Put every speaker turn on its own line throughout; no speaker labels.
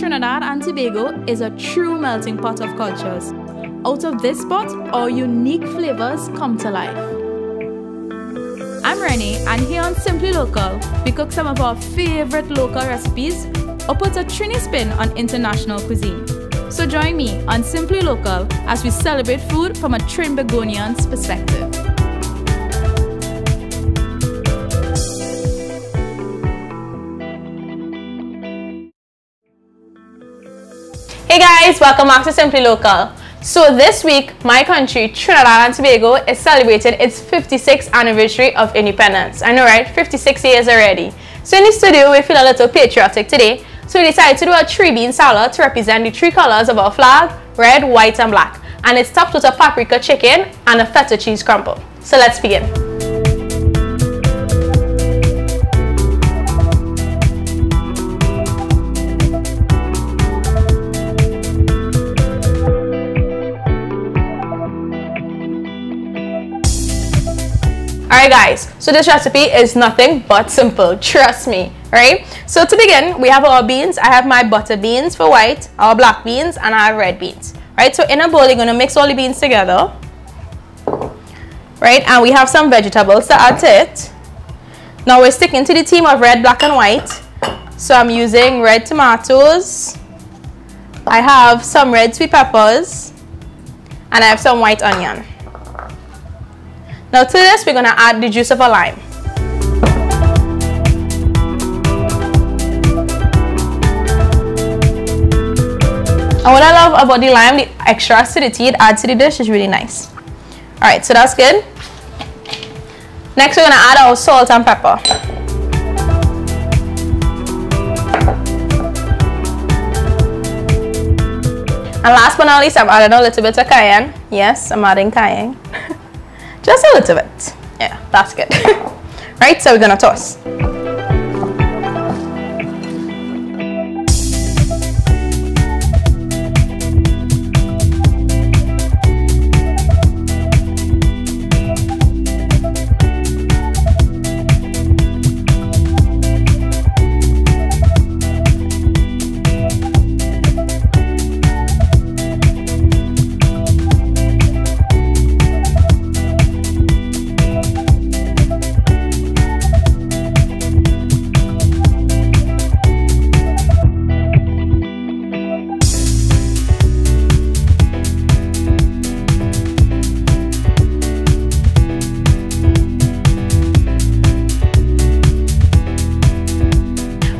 Trinidad and Tobago is a true melting pot of cultures. Out of this pot, our unique flavors come to life. I'm Renee, and here on Simply Local, we cook some of our favorite local recipes or put a Trini spin on international cuisine. So join me on Simply Local as we celebrate food from a Trinbagonian's perspective.
Hey guys, welcome back to Simply Local. So this week, my country, Trinidad and Tobago, is celebrating its 56th anniversary of independence. I know, right? 56 years already. So in the studio, we feel a little patriotic today. So we decided to do a 3-bean salad to represent the 3 colors of our flag, red, white, and black. And it's topped with a paprika chicken and a feta cheese crumble. So let's begin. Alright guys, so this recipe is nothing but simple, trust me, right? So to begin, we have our beans. I have my butter beans for white, our black beans, and I have red beans, right? So in a bowl, you're going to mix all the beans together, right? And we have some vegetables to add to it. Now we're sticking to the theme of red, black, and white. So I'm using red tomatoes, I have some red sweet peppers, and I have some white onion. Now to this, we're going to add the juice of a lime. And what I love about the lime, the extra acidity it adds to the dish is really nice. Alright, so that's good. Next, we're going to add our salt and pepper. And last but not least, I'm adding a little bit of cayenne. Yes, I'm adding cayenne. Just a little bit. Yeah, that's good. Right, so we're gonna toss.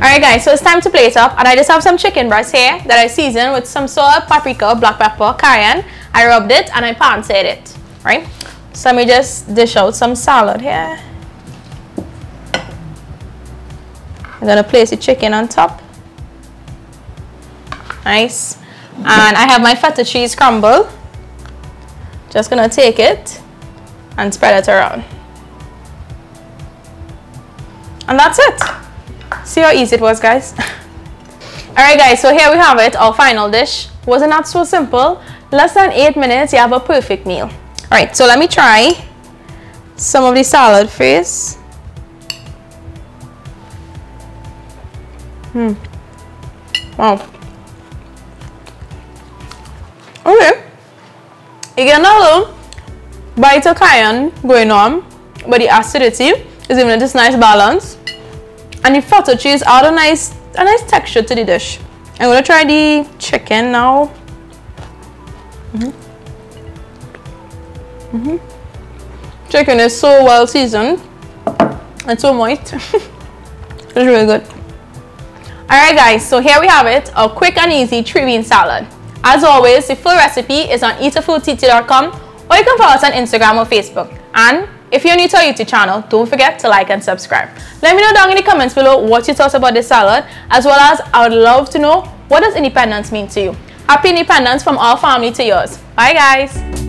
Alright guys, so it's time to plate up, and I just have some chicken breast here that I seasoned with some salt, paprika, black pepper, cayenne. I rubbed it and I pan-seared it, right? So let me just dish out some salad here. I'm gonna place the chicken on top. Nice. And I have my feta cheese crumble. Just gonna take it and spread it around. And that's it. See how easy it was, guys? Alright guys, so here we have it, our final dish. Wasn't that so simple? Less than 8 minutes, you have a perfect meal. Alright, so let me try some of the salad first. Wow. Okay. You get another bite of cayenne going on, but the acidity is giving it this nice balance. And the feta cheese add a nice texture to the dish. I'm gonna try the chicken now. Chicken is so well seasoned and so moist. It's really good. Alright guys, so here we have it, a quick and easy 3-bean salad. As always, the full recipe is on eatahfood.com, or you can follow us on Instagram or Facebook. And if you're new to our YouTube channel, don't forget to like and subscribe. Let me know down in the comments below what you thought about this salad, as well as I would love to know, what does independence mean to you? Happy independence from our family to yours. Bye guys.